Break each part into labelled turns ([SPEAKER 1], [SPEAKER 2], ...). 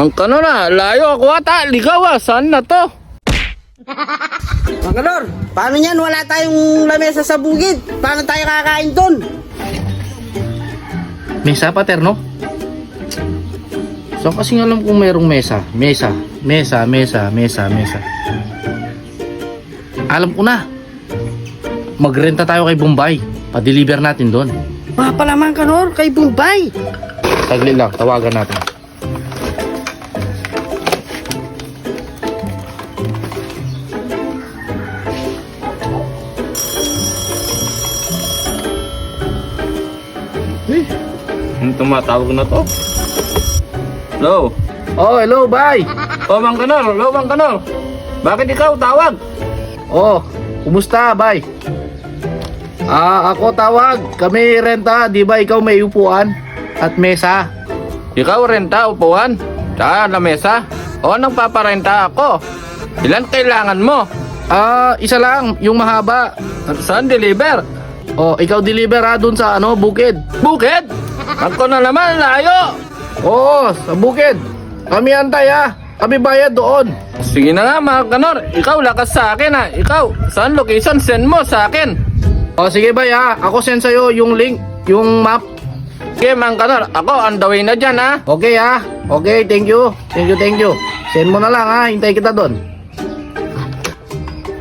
[SPEAKER 1] Mang Kanor na, layo ako ata. Ligaw saan na to?
[SPEAKER 2] Mang Kanor, paano yan? Wala tayong lamesa sa bukid. Paano tayo kakain doon?
[SPEAKER 1] Mesa pa, Terno? So kasi alam kong mayroong mesa. Mesa. Alam ko na. Magrenta tayo kay Bombay. Pa-deliver natin doon.
[SPEAKER 2] Pala Mang Kanor, kay Bombay.
[SPEAKER 1] Saglit lang, tawagan natin.
[SPEAKER 3] Ang tumatawag na to? Hello?
[SPEAKER 1] Oh, hello, Bay.
[SPEAKER 3] Oh, Mang Kanor. Hello, Mang Kanor. Bakit ikaw tawag?
[SPEAKER 1] Oh, kumusta, Bay? Ako tawag. Kami renta, di ba ikaw may upuan at mesa?
[SPEAKER 3] Ikaw renta, upuan? Saan na mesa? O anong paparenta ako? Ilan kailangan mo?
[SPEAKER 1] Isa lang, yung mahaba.
[SPEAKER 3] Saan deliver?
[SPEAKER 1] Oh, ikaw deliver dun sa bukid.
[SPEAKER 3] Bukid? Ako na naman, layo.
[SPEAKER 1] Oo, sa bukid. Kami antay Kami bayad doon.
[SPEAKER 3] Sige na nga, Mang Kanor. Ikaw lakas sa akin Ikaw, saan location send mo sa akin?
[SPEAKER 1] O sige, Bay Ako send sa'yo yung link, yung map.
[SPEAKER 3] Okay, Mang Kanor. Ako on the way na dyan
[SPEAKER 1] Okay Okay, thank you. Thank you. Send mo na lang hintay kita doon.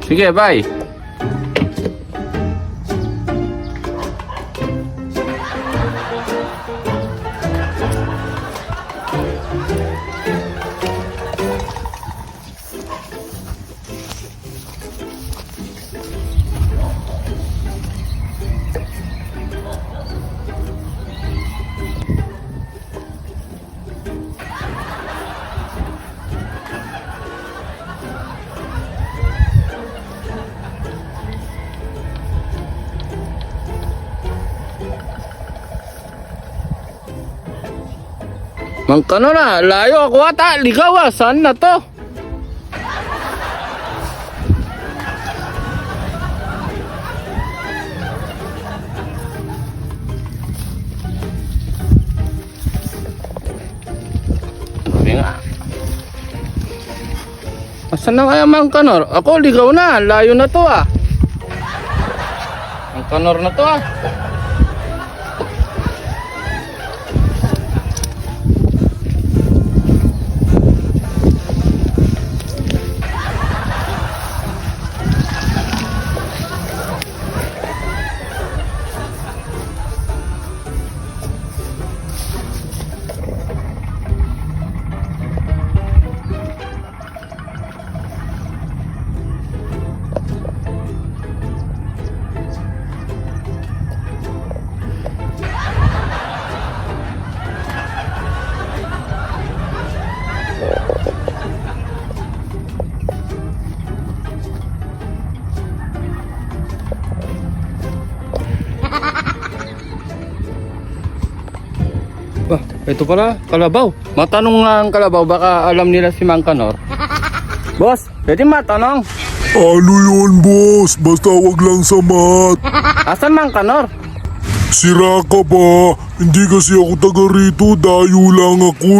[SPEAKER 3] Sige, bye.
[SPEAKER 1] Mang Kanor na, layo ako ata. Ligaw saan na to?
[SPEAKER 3] Sabi nga.
[SPEAKER 1] Asan na kaya Mang Kanor? Ako ligaw na, layo na to
[SPEAKER 3] Mang Kanor na to
[SPEAKER 1] Bah, ito pala, kalabaw.
[SPEAKER 3] Matanong nga ang kalabaw, baka alam nila si Mang Kanor. Boss, pwede matanong?
[SPEAKER 4] Ano yun, boss? Basta wag lang sa mat.
[SPEAKER 3] Asan Mang Kanor?
[SPEAKER 4] Sira ka ba? Hindi kasi ako taga rito, dayo lang ako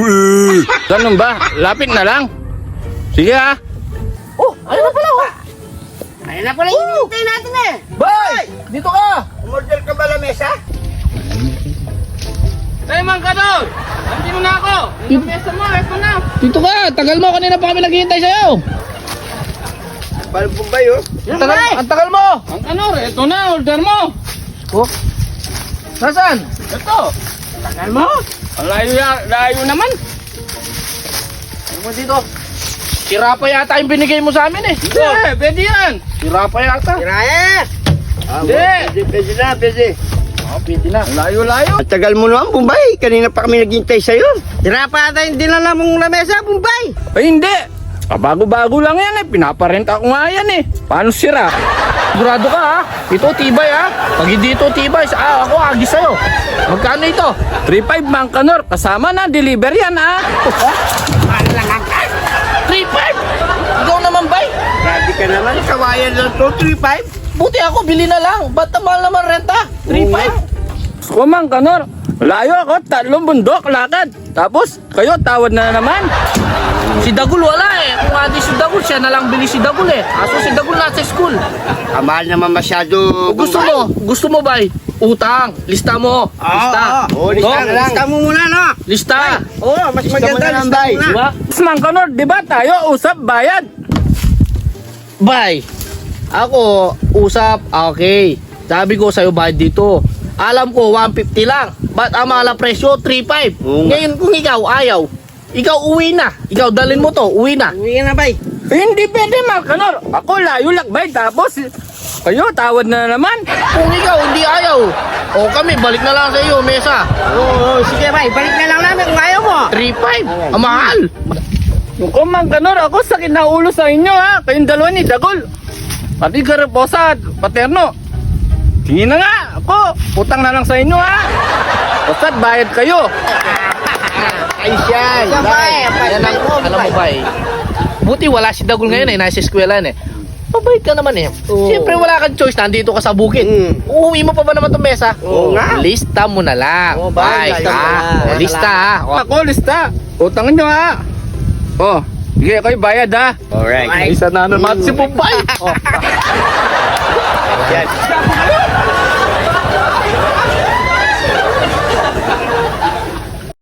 [SPEAKER 3] Ganun ba? Lapit na lang. Sige
[SPEAKER 2] Ayun na pala Ayun na pala yung hinintay natin
[SPEAKER 1] Bay! Dito ka!
[SPEAKER 2] Umorder ka ba lamesa?
[SPEAKER 3] Hey, Mang Kanor! Nandito na ako! Yung mesa mo, eto na!
[SPEAKER 1] Dito ka! Tagal mo, kanina pa kami naghihintay sa'yo!
[SPEAKER 2] Paano Bombay
[SPEAKER 1] Ang tagal mo!
[SPEAKER 3] Mang Kanor, eto na, order mo!
[SPEAKER 1] Oh? Nasaan?
[SPEAKER 3] Eto!
[SPEAKER 2] Tagal mo?
[SPEAKER 3] Ang layo naman!
[SPEAKER 1] Ano mo dito? Sira pa yata yung binigay mo sa amin
[SPEAKER 3] Hindi, pwede yan!
[SPEAKER 1] Sira pa yata.
[SPEAKER 2] Kiraya!
[SPEAKER 3] Hindi!
[SPEAKER 2] Pwede na.
[SPEAKER 1] Pwede na.
[SPEAKER 3] Layo-layo!
[SPEAKER 2] At tagal mo naman, Bombay. Kanina pa kami naghintay sa'yo. Tira pa ata yung dinala mong lamesa, Bombay.
[SPEAKER 3] Ay, hindi! Bago-bago lang yan pinaparenta ko nga yan Paano sira?
[SPEAKER 1] Sigurado ka Ito tibay Pag hindi ito tibay, ako agis sa'yo. Magkano ito?
[SPEAKER 3] 3.5 Mang Kanor, kasama na, deliver yan
[SPEAKER 1] 3.5? Ikaw naman, Bay.
[SPEAKER 2] Grabe ka naman. Kawayan lang to, 3.5.
[SPEAKER 1] Buti ako, bili na lang. Ba't mahal naman renta? 3.5?
[SPEAKER 3] Ako Mang Kanor, layo ako, 3 bundok, lakad. Tapos, kayo, tawad na naman.
[SPEAKER 1] Si Dagul wala eh. Kung andi si Dagul, siya na lang bili si Dagul eh. Aso si Dagul nasa school.
[SPEAKER 2] Kamahal naman masyado.
[SPEAKER 1] Gusto mo ba? Utang. Lista mo. Lista.
[SPEAKER 2] Lista na lang. Lista mo muna, no?
[SPEAKER 1] Lista.
[SPEAKER 2] Oo, mas Lista maganda. mo na lang,
[SPEAKER 1] Diba?
[SPEAKER 2] bay.
[SPEAKER 1] Diba?
[SPEAKER 3] Mang Kanor, di ba tayo usap bayad?
[SPEAKER 1] Bay, ako, usap, okay. Sabi ko sa'yo, bayad dito. Alam ko, 150 lang. Ba't ang mahal presyo, 3.5?
[SPEAKER 2] Oo nga.
[SPEAKER 1] Ngayon, kung ikaw ayaw, ikaw uwi na. Ikaw, dalhin mo to, uwi na.
[SPEAKER 2] Uwi ka na, bay.
[SPEAKER 3] Hindi pwede, Mang Kanor. Ako layo lakbay, tapos kayo tawad na naman.
[SPEAKER 1] Kung ikaw hindi ayaw, o kami, balik na lang sa iyo, mesa.
[SPEAKER 2] Oo, sige, bay. Balik na lang namin kung ayaw mo.
[SPEAKER 1] 3.5, ang mahal.
[SPEAKER 3] Kung Mang Kanor, ako sakit na ulo sa inyo ha. Kayong dalawa ni Dagol. Pati Garaposa at Paterno. Sige na nga, ako. Utang na lang sa inyo ha. Basta't bayad kayo.
[SPEAKER 1] Ayos yan.
[SPEAKER 2] Yan, bay.
[SPEAKER 1] Yan ang, alam mo ba buti wala si Dagul ngayon eh, nasa eskwelahan eh. Mabait ka naman eh.
[SPEAKER 2] Oo.
[SPEAKER 1] Siyempre wala kang choice, nandito ka sa bukid. Uuwi mo pa ba naman itong mesa?
[SPEAKER 2] Oo nga.
[SPEAKER 1] Lista mo na lang.
[SPEAKER 2] Oo, bay, lista mo na lang.
[SPEAKER 1] O, lista ha. O,
[SPEAKER 3] Ako, lista. Utangan nyo ha. Oh, sige kayo bayad ha.
[SPEAKER 2] Alright.
[SPEAKER 3] Isa na naman si Bombay.
[SPEAKER 2] Yan.